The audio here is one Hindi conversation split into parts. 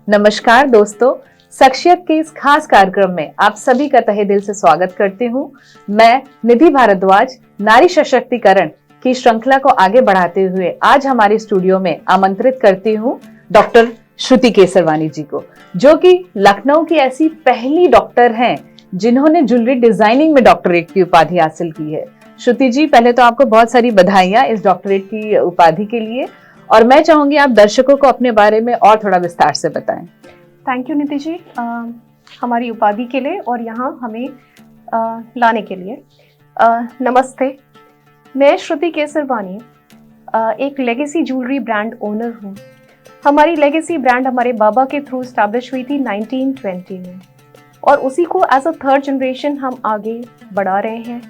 नमस्कार दोस्तों, शख्सियत के इस खास कार्यक्रम में आप सभी का तहे दिल से स्वागत करती हूँ। मैं निधि भारद्वाज नारी सशक्तिकरण की श्रृंखला को आगे बढ़ाते हुए आज हमारे स्टूडियो में आमंत्रित करती हूँ डॉक्टर श्रुति केसरवानी जी को, जो कि लखनऊ की ऐसी पहली डॉक्टर हैं जिन्होंने ज्वेलरी डिजाइनिंग में डॉक्टरेट की उपाधि हासिल की है। श्रुति जी, पहले तो आपको बहुत सारी बधाइयां इस डॉक्टरेट की उपाधि के लिए, और मैं चाहूंगी आप दर्शकों को अपने बारे में और थोड़ा विस्तार से बताएं। थैंक यू निधि जी, हमारी उपाधि के लिए और यहाँ हमें लाने के लिए। नमस्ते, मैं श्रुति केसरवानी एक लेगेसी ज्वेलरी ब्रांड ओनर हूँ। हमारी लेगेसी ब्रांड हमारे बाबा के थ्रू स्टैब्लिश हुई थी 1920 में, और उसी को एज अ थर्ड जनरेशन हम आगे बढ़ा रहे हैं।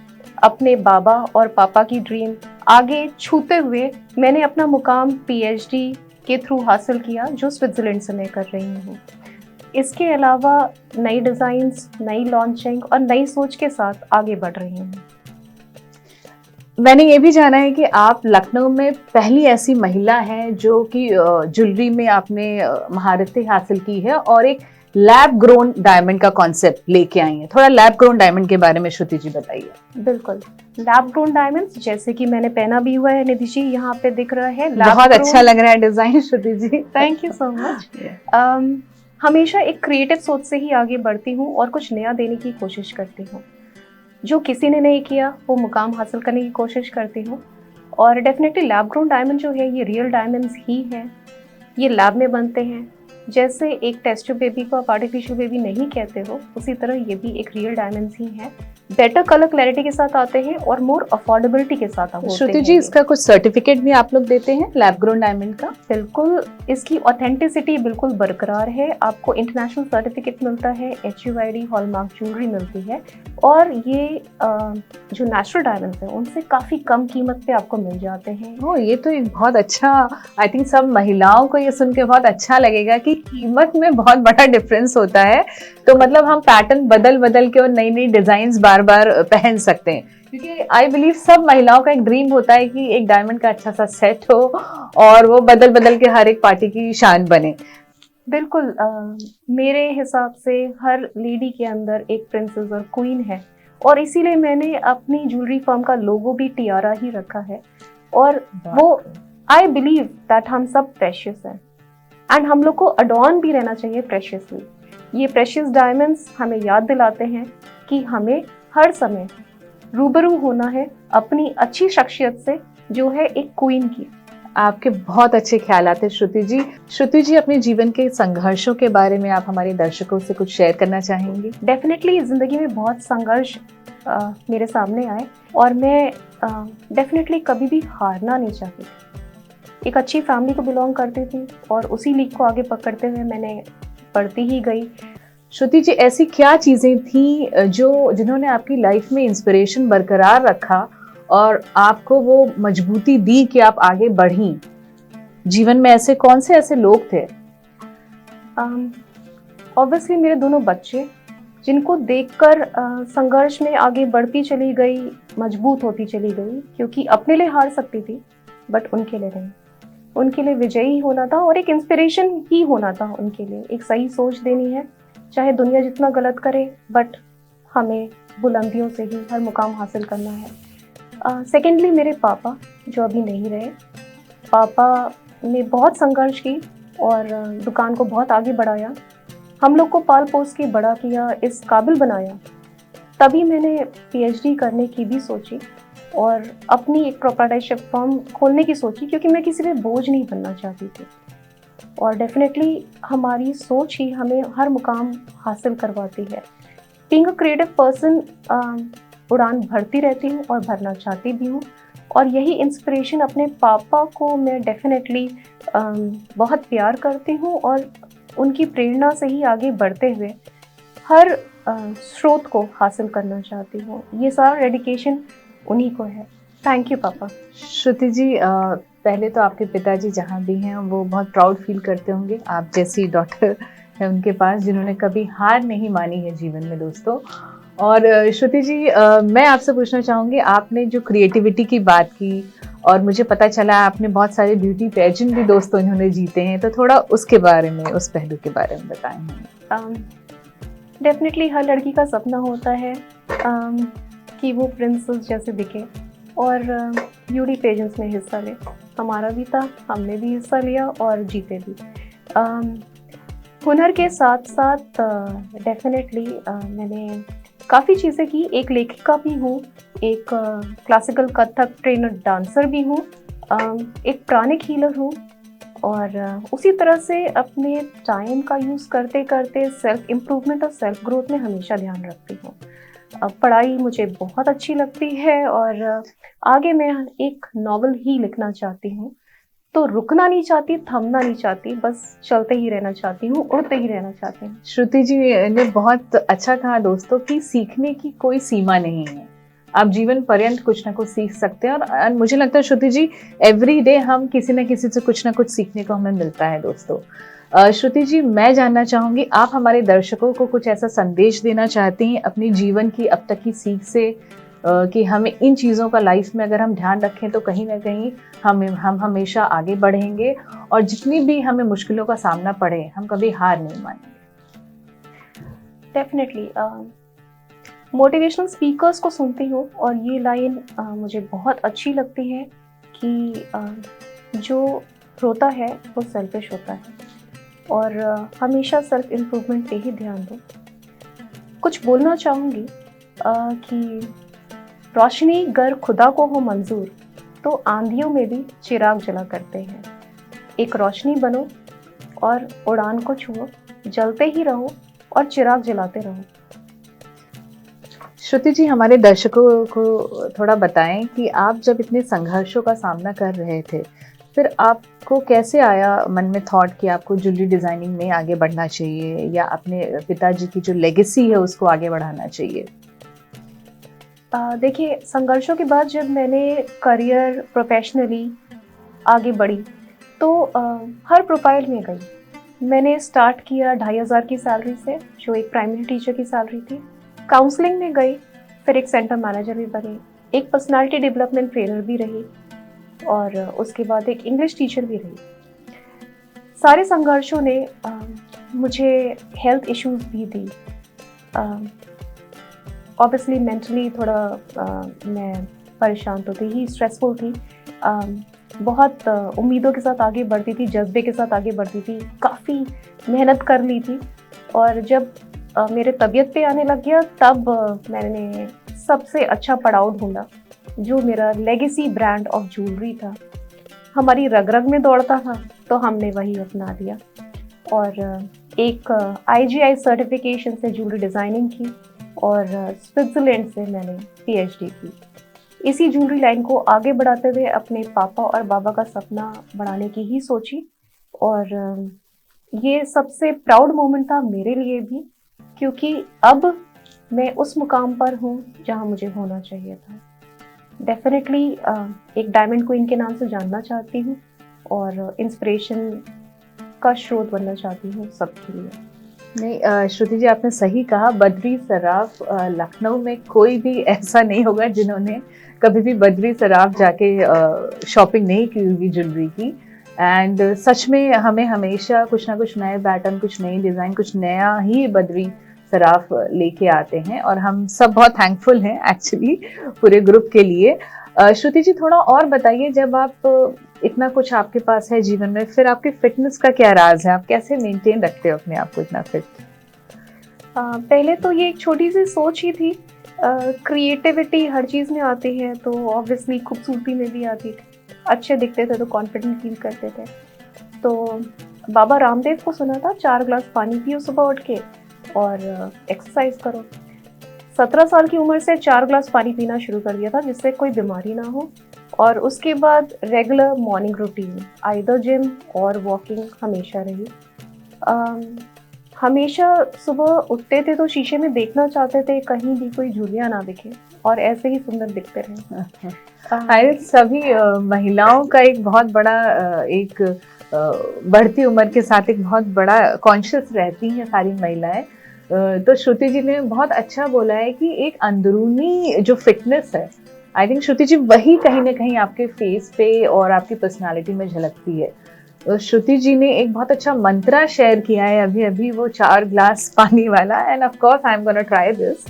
अपने बाबा और पापा की ड्रीम आगे छूते हुए मैंने अपना मुकाम पीएचडी के थ्रू हासिल किया, जो स्विट्जरलैंड से मैं कर रही हूँ। इसके अलावा नई डिज़ाइंस, नई लॉन्चिंग और नई सोच के साथ आगे बढ़ रही हूँ। मैंने ये भी जाना है कि आप लखनऊ में पहली ऐसी महिला हैं जो कि ज्वेलरी में आपने महारतें हासिल की है और एक लैब ग्रोन डायमंड का कॉन्सेप्ट लेके आई हैं। थोड़ा लैब ग्रोन डायमंड के बारे में श्रुति जी बताइए। बिल्कुल, लैब ग्रोन डायमंड्स जैसे कि मैंने पहना भी हुआ है निधि जी, यहाँ पे दिख रहा है। बहुत अच्छा लग रहा है design Shruti ji, thank you so much. हमेशा एक क्रिएटिव सोच से ही आगे बढ़ती हूँ और कुछ नया देने की कोशिश करती हूँ। जो किसी ने नहीं किया वो मुकाम हासिल करने की कोशिश करती हूँ। और डेफिनेटली लैब ग्रोन डायमंड जो है ये रियल डायमंड्स ही है। ये लैब में बनते हैं। जैसे एक टेस्ट ट्यूब बेबी को आप आर्टिफिशियल बेबी नहीं कहते हो, उसी तरह ये भी एक रियल डायमंड्स ही है। बेटर कलर क्लैरिटी के साथ आते हैं और मोर अफोर्डेबिलिटी के साथ होते हैं। श्रुति जी, इसका कुछ सर्टिफिकेट भी आप लोग देते हैं लैब ग्रोन डायमंड का? बिल्कुल, इसकी ऑथेंटिसिटी बिल्कुल बरकरार है। आपको इंटरनेशनल सर्टिफिकेट मिलता है, HUID हॉलमार्क ज्वेलरी मिलती है, और ये जो नेचुरल डायमंड्स हैं उनसे काफ़ी कम कीमत पे आपको मिल जाते हैं। ओह, ये तो एक बहुत अच्छा, आई थिंक सब महिलाओं को ये सुन के बहुत अच्छा लगेगा कि कीमत में बहुत बड़ा डिफरेंस होता है। तो मतलब हम पैटर्न बदल बदल के और नई नई डिजाइन्स बार बार पहन सकते हैं, क्योंकि आई बिलीव सब महिलाओं का एक ड्रीम होता है कि एक डायमंड का अच्छा सा सेट हो और वो बदल बदल के हर एक पार्टी की शान बने। बिल्कुल, मेरे हिसाब से हर लेडी के अंदर एक प्रिंसेस और क्वीन है, और इसीलिए मैंने अपनी ज्वेलरी फर्म का लोगो भी टियारा ही रखा है। और वो आई बिलीव दैट हम सब प्रेशियस हैं, एंड हम लोग को अडॉर्न भी रहना चाहिए प्रेशियसली। ये प्रेशियस डायमंड्स हमें याद दिलाते हैं कि हमें हर समय रूबरू होना है अपनी अच्छी शख्सियत से, जो है एक क्वीन की। आपके बहुत अच्छे ख्यालात हैं श्रुति जी। श्रुति जी, अपने जीवन के संघर्षों के बारे में आप हमारे दर्शकों से कुछ शेयर करना चाहेंगी? डेफिनेटली जिंदगी में बहुत संघर्ष मेरे सामने आए, और मैं डेफिनेटली कभी भी हारना नहीं चाहती थी। एक अच्छी फैमिली को बिलोंग करती थी और उसी लीग को आगे पकड़ते हुए मैंने पढ़ती ही गई। श्रुति जी, ऐसी क्या चीजें थी जिन्होंने आपकी लाइफ में इंस्पिरेशन बरकरार रखा और आपको वो मजबूती दी कि आप आगे बढ़ी? जीवन में ऐसे कौन से ऐसे लोग थे? ऑब्वियसली मेरे दोनों बच्चे, जिनको देखकर संघर्ष में आगे बढ़ती चली गई, मजबूत होती चली गई, क्योंकि अपने लिए हार सकती थी बट उनके लिए नहीं। उनके लिए विजयी होना था और एक इंस्पिरेशन ही होना था उनके लिए। एक सही सोच देनी है, चाहे दुनिया जितना गलत करे, बट हमें बुलंदियों से ही हर मुकाम हासिल करना है। सेकेंडली मेरे पापा, जो अभी नहीं रहे। पापा ने बहुत संघर्ष की और दुकान को बहुत आगे बढ़ाया, हम लोग को पाल पोस के बड़ा किया, इस काबिल बनाया। तभी मैंने PhD करने की भी सोची और अपनी एक प्रोप्राइटरशिप फर्म खोलने की सोची, क्योंकि मैं किसी पे बोझ नहीं बनना चाहती थी। और डेफिनेटली हमारी सोच ही हमें हर मुकाम हासिल करवाती है। बीइंग अ क्रिएटिव पर्सन, उड़ान भरती रहती हूँ और भरना चाहती भी हूँ, और यही इंस्पिरेशन अपने पापा को मैं डेफिनेटली बहुत प्यार करती हूँ, और उनकी प्रेरणा से ही आगे बढ़ते हुए हर स्रोत को हासिल करना चाहती हूँ। ये सारा डेडिकेशन उन्हीं को है। थैंक यू पापा। श्रुति जी, पहले तो आपके पिताजी जहाँ भी हैं वो बहुत प्राउड फील करते होंगे आप जैसी डॉटर है उनके पास, जिन्होंने कभी हार नहीं मानी है जीवन में दोस्तों। और श्रुति जी, मैं आपसे पूछना चाहूंगी, आपने जो क्रिएटिविटी की बात की और मुझे पता चला आपने बहुत सारे ब्यूटी पेजेंट भी दोस्तों इन्होंने जीते हैं, तो थोड़ा उसके बारे में, उस पहलू के बारे में बताएं हमें। डेफिनेटली हर लड़की का सपना होता है कि वो प्रिंसेस जैसे दिखे और ब्यूटी पेजेंट्स में हिस्सा ले। हमारा भी था, हमने भी हिस्सा लिया और जीते भी। हुनर के साथ साथ डेफिनेटली मैंने काफ़ी चीज़ें की। एक लेखिका भी हूँ, एक क्लासिकल कथक ट्रेनर डांसर भी हूँ, एक प्राणिक हीलर हूँ और उसी तरह से अपने टाइम का यूज़ करते करते सेल्फ इम्प्रूवमेंट और सेल्फ ग्रोथ में हमेशा ध्यान रखती हूँ। पढ़ाई मुझे बहुत अच्छी लगती है और आगे मैं एक नॉवल ही लिखना चाहती हूँ। तो रुकना नहीं चाहती, थमना नहीं चाहती, बस चलते ही रहना चाहती हूँ, उड़ते ही रहना चाहती हूँ। श्रुति जी ने बहुत अच्छा कहा दोस्तों कि सीखने की कोई सीमा नहीं है, आप जीवन पर्यंत कुछ ना कुछ सीख सकते हैं। और मुझे लगता है श्रुति जी, एवरी डे हम किसी न किसी से कुछ ना कुछ सीखने को हमें मिलता है दोस्तों। श्रुति जी, मैं जानना चाहूंगी, आप हमारे दर्शकों को कुछ ऐसा संदेश देना चाहती हैं अपनी जीवन की अब तक की सीख से, कि हमें इन चीज़ों का लाइफ में अगर हम ध्यान रखें तो कहीं ना कहीं हम हमेशा आगे बढ़ेंगे और जितनी भी हमें मुश्किलों का सामना पड़े हम कभी हार नहीं मानेंगे। डेफिनेटली मोटिवेशनल स्पीकर्स को सुनती हूँ और ये लाइन मुझे बहुत अच्छी लगती है कि जो रोता है वो सेल्फिश होता है और हमेशा सेल्फ इम्प्रूवमेंट पे ही ध्यान दो। कुछ बोलना चाहूँगी कि रोशनी गर खुदा को हो मंजूर तो आंधियों में भी चिराग जला करते हैं। एक रोशनी बनो और उड़ान को छुओ, जलते ही रहो और चिराग जलाते रहो। श्रुति जी, हमारे दर्शकों को थोड़ा बताएं कि आप जब इतने संघर्षों का सामना कर रहे थे, फिर आपको कैसे आया मन में थॉट कि आपको ज्वेलरी डिजाइनिंग में आगे बढ़ना चाहिए या अपने पिताजी की जो लेगेसी है उसको आगे बढ़ाना चाहिए? देखिए, संघर्षों के बाद जब मैंने करियर प्रोफेशनली आगे बढ़ी तो हर प्रोफाइल में गई। मैंने स्टार्ट किया 2500 की सैलरी से, जो एक प्राइमरी टीचर की सैलरी थी। काउंसलिंग में गई, फिर एक सेंटर मैनेजर भी बनी, एक पर्सनालिटी डेवलपमेंट ट्रेनर भी रही और उसके बाद एक इंग्लिश टीचर भी रही। सारे संघर्षों ने मुझे हेल्थ इश्यूज भी दी। ऑब्वियसली मेंटली थोड़ा मैं परेशान तो थी ही, स्ट्रेसफुल थी। बहुत उम्मीदों के साथ आगे बढ़ती थी, जज्बे के साथ आगे बढ़ती थी, काफ़ी मेहनत कर ली थी और जब मेरे तबीयत पे आने लग गया तब मैंने सबसे अच्छा पड़ाव ढूंढा, जो मेरा लेगेसी ब्रांड ऑफ ज्वेलरी था। हमारी रग रग में दौड़ता था तो हमने वही अपना लिया और एक IGI सर्टिफिकेशन से ज्वेलरी डिज़ाइनिंग की और स्विट्ज़रलैंड से मैंने PhD की। इसी ज्वेलरी लाइन को आगे बढ़ाते हुए अपने पापा और बाबा का सपना बढ़ाने की ही सोची और ये सबसे प्राउड मोमेंट था मेरे लिए भी, क्योंकि अब मैं उस मुकाम पर हूँ जहाँ मुझे होना चाहिए था। डेफिनेटली एक डायमंड क्वीन के नाम से जानना चाहती हूँ और इंस्पिरेशन का स्रोत बनना चाहती हूँ सबके लिए। नहीं श्रुति जी, आपने सही कहा। बद्री सराफ लखनऊ में कोई भी ऐसा नहीं होगा जिन्होंने कभी भी बद्री सराफ जाके शॉपिंग नहीं की हुई ज्वेलरी की। एंड सच में हमें हमेशा कुछ ना कुछ नए पैटर्न, कुछ नई डिज़ाइन, कुछ नया ही बद्री सराफ लेके आते हैं और हम सब बहुत थैंकफुल हैं एक्चुअली पूरे ग्रुप के लिए। श्रुति जी, थोड़ा और बताइए, जब आप इतना कुछ आपके पास है जीवन में, फिर आपके फिटनेस का क्या राज है? आप कैसे मेंटेन रखते हो अपने आप को इतना फिट? पहले तो ये एक छोटी सी सोच ही थी। क्रिएटिविटी हर चीज़ में आती है तो ऑब्वियसली खूबसूरती में भी आती थी। अच्छे दिखते थे तो कॉन्फिडेंट फील करते थे। तो बाबा रामदेव को सुना था 4 ग्लास पानी पियो सुबह उठ के और एक्सरसाइज करो। 17 साल की उम्र से 4 ग्लास पानी पीना शुरू कर दिया था जिससे कोई बीमारी ना हो और उसके बाद regular morning routine, either gym और वॉकिंग हमेशा रही। हमेशा सुबह उठते थे तो शीशे में देखना चाहते थे कहीं भी कोई झुर्रियाँ ना दिखे और ऐसे ही सुंदर दिखते रहे। शायद सभी महिलाओं का एक बहुत बड़ा एक बढ़ती उम्र के साथ एक बहुत बड़ा कॉन्शियस रहती हैं सारी महिलाएं। तो श्रुति जी ने बहुत अच्छा बोला है कि एक अंदरूनी जो फिटनेस है, आई थिंक श्रुति जी वही कहीं ना कहीं आपके फेस पे और आपकी पर्सनालिटी में झलकती है। श्रुति जी ने एक बहुत अच्छा मंत्रा शेयर किया है अभी अभी, वो 4 ग्लास पानी वाला, end of course I am gonna try this.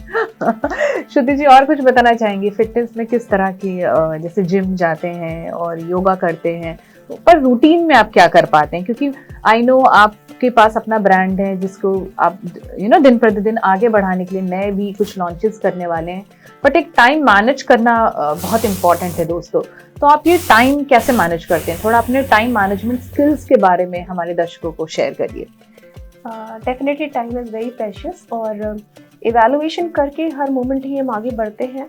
Shruti ji और कुछ बताना चाहेंगी फिटनेस में किस तरह की, जैसे जिम जाते हैं और योगा करते हैं, पर रूटीन में आप क्या कर पाते हैं? क्योंकि आई नो आपके पास अपना ब्रांड है जिसको आप दिन प्रतिदिन आगे बढ़ाने के लिए नए भी कुछ लॉन्चेस करने वाले हैं, बट एक टाइम मैनेज करना बहुत इंपॉर्टेंट है दोस्तों। तो आप ये टाइम कैसे मैनेज करते हैं? थोड़ा अपने टाइम मैनेजमेंट स्किल्स के बारे में हमारे दर्शकों को शेयर करिए। Definitely time is very precious, और इवैल्यूएशन करके हर मोमेंट ही हम आगे बढ़ते हैं।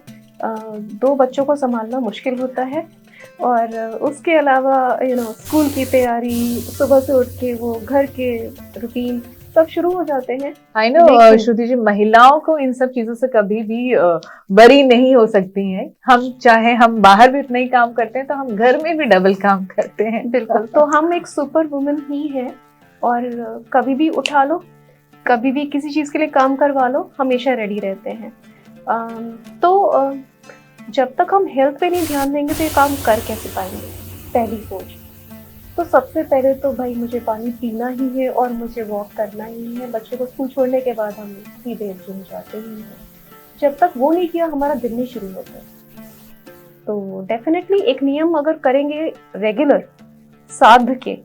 2 बच्चों को संभालना मुश्किल होता है, और उसके अलावा स्कूल की तैयारी, सुबह से उठ के वो घर के रूटीन सब शुरू हो जाते हैं। आई नो श्रुति जी, महिलाओं को इन सब चीजों से कभी भी बरी नहीं हो सकती हैं। हम चाहे हम बाहर भी उतना ही काम करते हैं तो हम घर में भी डबल काम करते हैं। बिल्कुल, तो हम एक सुपर वुमन ही हैं, और कभी भी उठा लो, कभी भी किसी चीज़ के लिए काम करवा लो, हमेशा रेडी रहते हैं। जब तक हम हेल्थ पे नहीं ध्यान देंगे तो ये काम कर कैसे पाएंगे? पहली सोच तो सबसे पहले तो भाई मुझे पानी पीना ही है और मुझे वॉक करना ही है। बच्चों को स्कूल छोड़ने के बाद हम सीधे जिम जाते ही हैं। जब तक वो नहीं किया हमारा दिन नहीं शुरू होता। तो डेफिनेटली एक नियम अगर करेंगे रेगुलर साध के,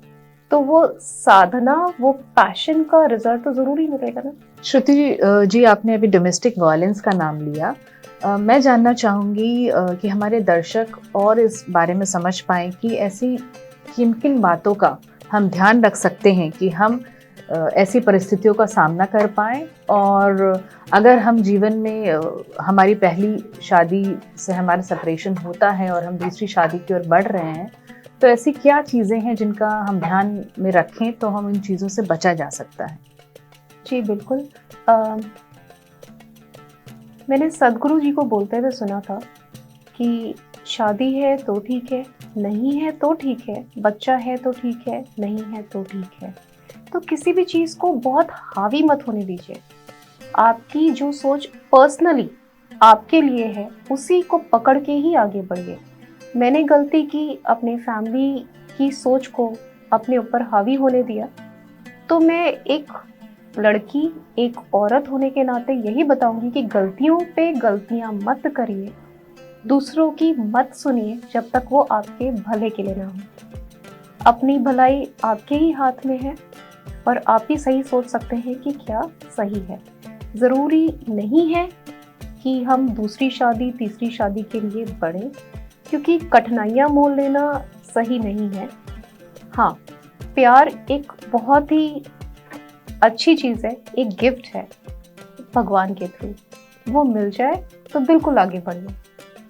तो वो साधना, वो पैशन का रिजल्ट तो जरूर ही मिलेगा ना। श्रुति जी, आपने अभी डोमेस्टिक वायलेंस का नाम लिया। मैं जानना चाहूँगी कि हमारे दर्शक और इस बारे में समझ पाएँ कि ऐसी किन किन बातों का हम ध्यान रख सकते हैं कि हम ऐसी परिस्थितियों का सामना कर पाएँ, और अगर हम जीवन में हमारी पहली शादी से हमारा सेपरेशन होता है और हम दूसरी शादी की ओर बढ़ रहे हैं, तो ऐसी क्या चीज़ें हैं जिनका हम ध्यान में रखें तो हम इन चीज़ों से बचा जा सकता है? जी बिल्कुल। मैंने सदगुरु जी को बोलते हुए सुना था कि शादी है तो ठीक है, नहीं है तो ठीक है, बच्चा है तो ठीक है, नहीं है तो ठीक है। तो किसी भी चीज़ को बहुत हावी मत होने दीजिए। आपकी जो सोच पर्सनली आपके लिए है उसी को पकड़ के ही आगे बढ़िए। मैंने गलती की, अपने फैमिली की सोच को अपने ऊपर हावी होने दिया। तो मैं एक लड़की, एक औरत होने के नाते यही बताऊंगी कि गलतियों पे गलतियां मत करिए, दूसरों की मत सुनिए जब तक वो आपके भले के लिए ना हो। अपनी भलाई आपके ही हाथ में है, और आप ही सही सोच सकते हैं कि क्या सही है। ज़रूरी नहीं है कि हम दूसरी शादी, तीसरी शादी के लिए बढ़ें, क्योंकि कठिनाइयाँ मोल लेना सही नहीं है। हाँ, प्यार एक बहुत ही अच्छी चीज़ है, एक गिफ्ट है भगवान के थ्रू। वो मिल जाए तो बिल्कुल आगे बढ़िए।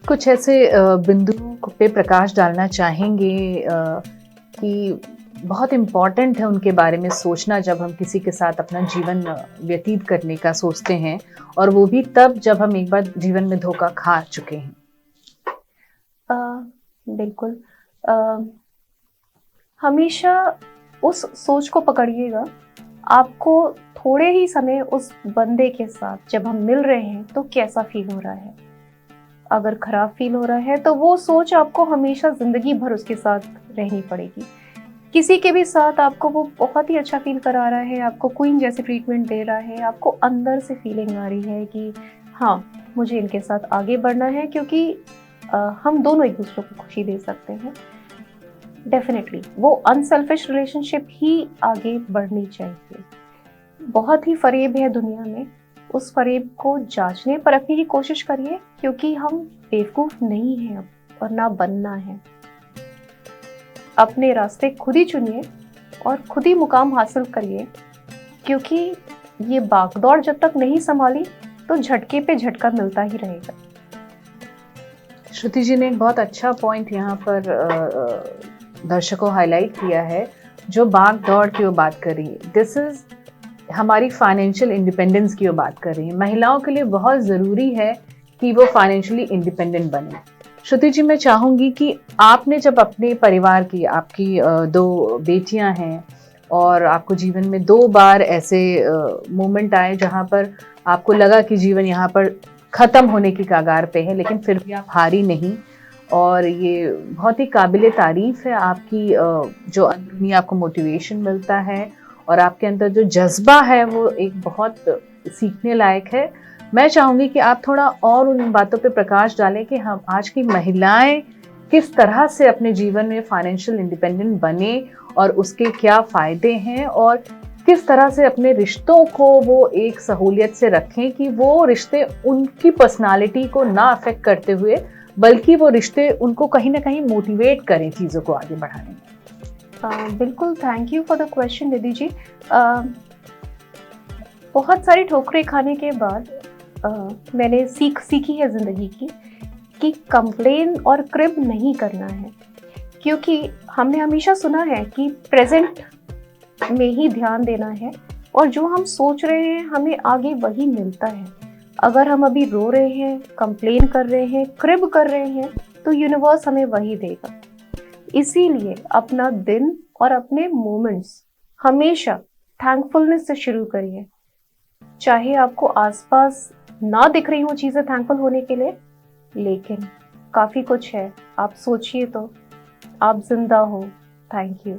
कुछ ऐसे बिंदुओं पे प्रकाश डालना चाहेंगे कि बहुत इम्पॉर्टेंट है उनके बारे में सोचना जब हम किसी के साथ अपना जीवन व्यतीत करने का सोचते हैं, और वो भी तब जब हम एक बार जीवन में धोखा खा चुके हैं? बिल्कुल। हमेशा उस सोच को पकड़िएगा। आपको थोड़े ही समय उस बंदे के साथ जब हम मिल रहे हैं तो कैसा फील हो रहा है। अगर खराब फील हो रहा है तो वो सोच आपको हमेशा जिंदगी भर उसके साथ रहनी पड़ेगी। किसी के भी साथ आपको वो बहुत ही अच्छा फील करा रहा है, आपको क्वीन जैसे ट्रीटमेंट दे रहा है, आपको अंदर से फीलिंग आ रही है कि हाँ, मुझे इनके साथ आगे बढ़ना है, क्योंकि हम दोनों एक दूसरे को खुशी दे सकते हैं। डेफिनेटली वो अनसेल्फिश रिलेशनशिप ही आगे बढ़नी चाहिए। बहुत ही फरेब है दुनिया में, उस फरेब को जांचने परखने की कोशिश करिए, क्योंकि हम बेवकूफ़ नहीं हैं अब, और ना बनना है। अपने रास्ते खुद ही चुनिए और खुद ही मुकाम हासिल करिए, क्योंकि ये भागदौड़ जब तक नहीं संभाली तो झटके पे झटका मिलता ही रहेगा। श्रुति जी ने एक बहुत अच्छा पॉइंट यहाँ पर दर्शकों हाईलाइट किया है, जो भाग दौड़ की वो बात कर रही है। दिस इज हमारी फाइनेंशियल इंडिपेंडेंस की वो बात कर रही है। महिलाओं के लिए बहुत ज़रूरी है कि वो फाइनेंशियली इंडिपेंडेंट बने। श्रुति जी, मैं चाहूँगी कि आपने जब अपने परिवार की, आपकी 2 बेटियां हैं और आपको जीवन में 2 बार ऐसे मोमेंट आए जहाँ पर आपको लगा कि जीवन यहाँ पर ख़त्म होने की कगार पे है, लेकिन फिर भी आप हारी नहीं। और ये बहुत ही काबिले तारीफ़ है आपकी जो अंदरूनी आपको मोटिवेशन मिलता है और आपके अंदर जो जज्बा है वो एक बहुत सीखने लायक है। मैं चाहूँगी कि आप थोड़ा और उन बातों पे प्रकाश डालें कि हम आज की महिलाएं किस तरह से अपने जीवन में फाइनेंशियल इंडिपेंडेंट बने और उसके क्या फ़ायदे हैं, और किस तरह से अपने रिश्तों को वो एक सहूलियत से रखें कि वो रिश्ते उनकी पर्सनालिटी को ना अफेक्ट करते हुए बल्कि वो रिश्ते उनको कहीं ना कहीं मोटिवेट करें चीज़ों को आगे बढ़ाने में। बिल्कुल, thank you for the question Nidhi ji. बहुत सारी ठोकरें खाने के बाद मैंने सीखी है ज़िंदगी की कि कंप्लेन और क्रिब नहीं करना है, क्योंकि हमने हमेशा सुना है कि प्रेजेंट में ही ध्यान देना है और जो हम सोच रहे हैं हमें आगे वही मिलता है। अगर हम अभी रो रहे हैं, कंप्लेन कर रहे हैं, क्रिब कर रहे हैं, तो यूनिवर्स हमें वही देगा। इसीलिए अपना दिन और अपने मोमेंट्स हमेशा थैंकफुलनेस से शुरू करिए। चाहे आपको आसपास ना दिख रही हो चीज़ें थैंकफुल होने के लिए, लेकिन काफ़ी कुछ है। आप सोचिए तो, आप जिंदा हो, थैंक यू।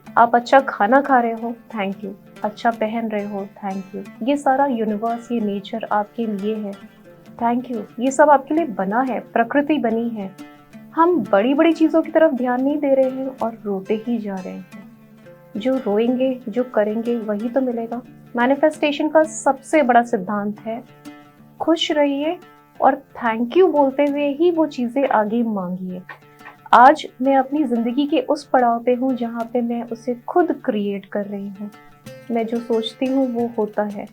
आप अच्छा खाना खा रहे हो, थैंक यू। अच्छा पहन रहे हो, थैंक यू। ये सारा यूनिवर्स, ये नेचर आपके लिए है, थैंक यू। ये सब आपके लिए बना है, प्रकृति बनी है। हम बड़ी बड़ी चीज़ों की तरफ ध्यान नहीं दे रहे हैं और रोते ही जा रहे हैं। जो रोएंगे, जो करेंगे, वही तो मिलेगा। मैनिफेस्टेशन का सबसे बड़ा सिद्धांत है खुश रहिए और थैंक यू बोलते हुए ही वो चीज़ें आगे मांगिए। आज मैं अपनी ज़िंदगी के उस पड़ाव पे हूँ जहाँ पे मैं उसे खुद क्रिएट कर रही हूँ। मैं जो सोचती हूँ वो होता है,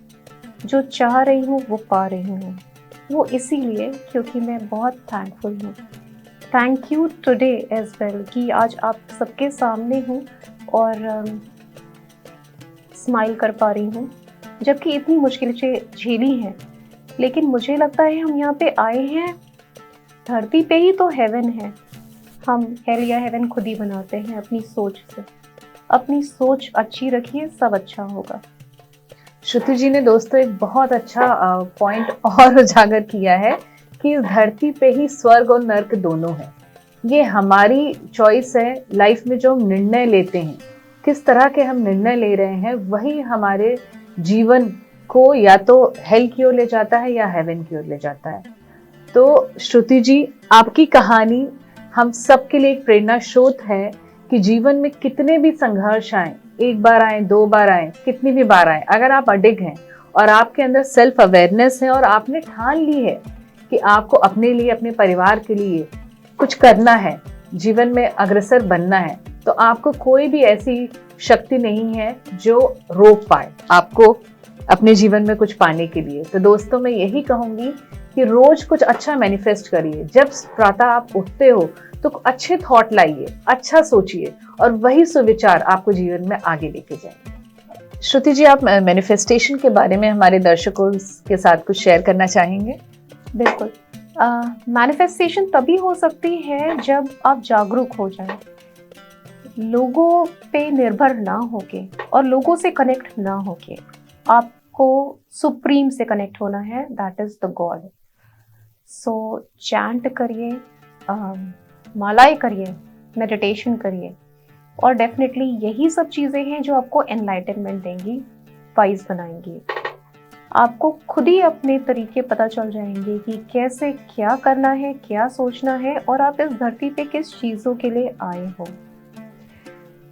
जो चाह रही हूँ वो पा रही हूँ। वो इसीलिए क्योंकि मैं बहुत थैंकफुल हूँ। Thank you today as well कि आज आप सबके सामने हूँ और स्माइल कर पा रही हूँ, जबकि इतनी मुश्किलें झेली हैं। लेकिन मुझे लगता है हम यहाँ पे आए हैं, धरती पे ही तो हेवन है। हम हेल या हेवन खुद ही बनाते हैं अपनी सोच से। अपनी सोच अच्छी रखिए, सब अच्छा होगा। श्रुति जी ने दोस्तों एक बहुत अच्छा पॉइंट और उजागर किया है कि इस धरती पे ही स्वर्ग और नर्क दोनों है। ये हमारी चॉइस है। लाइफ में जो हम निर्णय लेते हैं, किस तरह के हम निर्णय ले रहे हैं, वही हमारे जीवन को या तो हेल की ओर ले जाता है या हेवन की ओर ले जाता है। तो श्रुति जी, आपकी कहानी हम सबके लिए एक प्रेरणा स्रोत है कि जीवन में कितने भी संघर्ष आए, 1 बार आए, 2 बार आए, कितनी भी बार आए, अगर आप अडिग हैं और आपके अंदर सेल्फ अवेयरनेस है और आपने ठान ली है कि आपको अपने लिए, अपने परिवार के लिए कुछ करना है, जीवन में अग्रसर बनना है, तो आपको कोई भी ऐसी शक्ति नहीं है जो रोक पाए आपको अपने जीवन में कुछ पाने के लिए। तो दोस्तों, मैं यही कहूंगी कि रोज कुछ अच्छा मैनिफेस्ट करिए। जब प्रातः आप उठते हो तो अच्छे थॉट लाइए, अच्छा सोचिए और वही सुविचार आपको जीवन में आगे लेके जाएंगे। श्रुति जी, आप मैनिफेस्टेशन के बारे में हमारे दर्शकों के साथ कुछ शेयर करना चाहेंगे? बिल्कुल। मैनिफेस्टेशन तभी हो सकती है जब आप जागरूक हो जाएं, लोगों पे निर्भर ना होके और लोगों से कनेक्ट ना होके। आपको सुप्रीम से कनेक्ट होना है, that is the God. So chant करिए, मालाएं करिए, मेडिटेशन करिए, और डेफिनेटली यही सब चीज़ें हैं जो आपको एनलाइटनमेंट देंगी, वाइज बनाएंगी। आपको खुद ही अपने तरीके पता चल जाएंगे कि कैसे क्या करना है, क्या सोचना है, और आप इस धरती पे किस चीज़ों के लिए आए हो।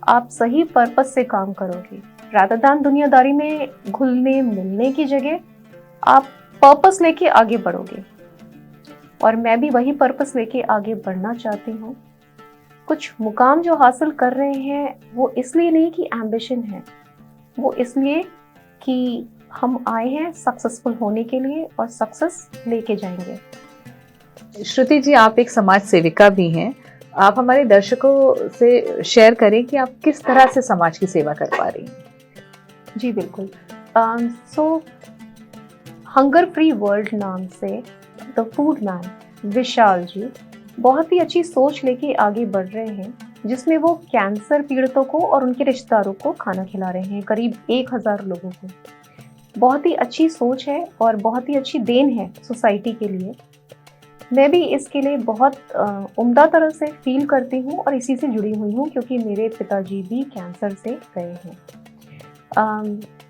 आप सही पर्पस से काम करोगे, रादर दैन दुनियादारी में घुलने मिलने की जगह आप पर्पस लेके आगे बढ़ोगे। और मैं भी वही पर्पस लेके आगे बढ़ना चाहती हूँ। कुछ मुकाम जो हासिल कर रहे हैं वो इसलिए नहीं कि एम्बिशन है, वो इसलिए कि हम आए हैं सक्सेसफुल होने के लिए और सक्सेस लेके जाएंगे। श्रुति जी, आप एक समाज सेविका भी हैं। आप हमारे दर्शकों से शेयर करें कि आप किस तरह से समाज की सेवा कर पा रही हैं। जी बिल्कुल। सो हंगर फ्री वर्ल्ड नाम से द फूड मैन विशाल जी बहुत ही अच्छी सोच लेके आगे बढ़ रहे हैं जिसमें वो कैंसर पीड़ितों को और उनके रिश्तेदारों को खाना खिला रहे हैं, करीब 1000 लोगों को। बहुत ही अच्छी सोच है और बहुत ही अच्छी देन है सोसाइटी के लिए। मैं भी इसके लिए बहुत उम्दा तरह से फील करती हूँ और इसी से जुड़ी हुई हूँ, क्योंकि मेरे पिताजी भी कैंसर से गए हैं।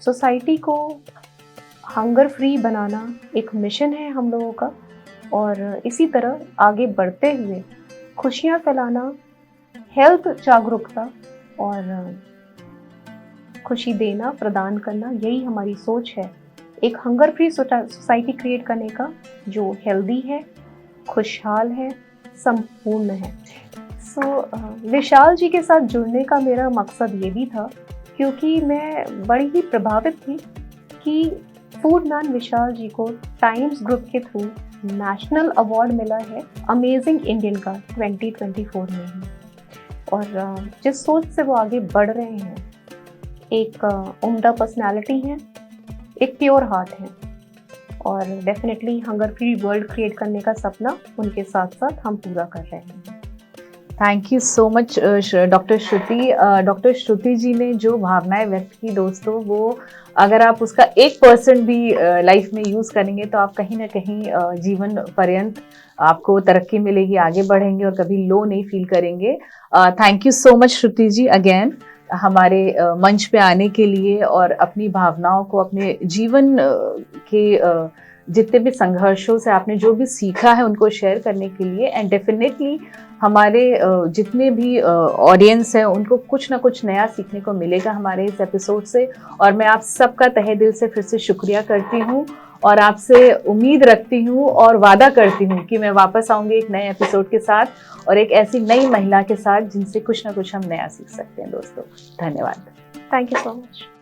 सोसाइटी को हंगर फ्री बनाना एक मिशन है हम लोगों का, और इसी तरह आगे बढ़ते हुए खुशियाँ फैलाना, हेल्थ जागरूकता और खुशी देना, प्रदान करना, यही हमारी सोच है। एक हंगर फ्री सोसाइटी क्रिएट करने का जो हेल्दी है, खुशहाल है, संपूर्ण है। विशाल जी के साथ जुड़ने का मेरा मकसद ये भी था, क्योंकि मैं बड़ी ही प्रभावित थी कि फूड मैन विशाल जी को टाइम्स ग्रुप के थ्रू नेशनल अवार्ड मिला है अमेजिंग इंडियन का 2024 में ही। और जिस सोच से वो आगे बढ़ रहे हैं, एक उम्दा पर्सनालिटी है, एक प्योर हार्ट है, और definitely hunger free world create करने का सपना उनके साथ साथ हम पूरा कर रहे हैं। Thank you so much doctor Shruti. Doctor Shruti ji ने जो भावनाएं व्यक्त की दोस्तों, वो अगर आप उसका 1% भी लाइफ में यूज़ करेंगे तो आप कहीं ना कहीं जीवन पर्यंत आपको तरक्की मिलेगी, आगे बढ़ेंगे और कभी लो नहीं फील करेंगे। Thank you so much Shruti ji again हमारे मंच पे आने के लिए, और अपनी भावनाओं को, अपने जीवन के जितने भी संघर्षों से आपने जो भी सीखा है उनको शेयर करने के लिए। एंड डेफिनेटली हमारे जितने भी ऑडियंस हैं उनको कुछ ना कुछ नया सीखने को मिलेगा हमारे इस एपिसोड से, और मैं आप सबका तहे दिल से फिर से शुक्रिया करती हूँ, और आपसे उम्मीद रखती हूँ और वादा करती हूँ कि मैं वापस आऊँगी एक नए एपिसोड के साथ और एक ऐसी नई महिला के साथ जिनसे कुछ ना कुछ हम नया सीख सकते हैं दोस्तों। धन्यवाद। Thank you so much.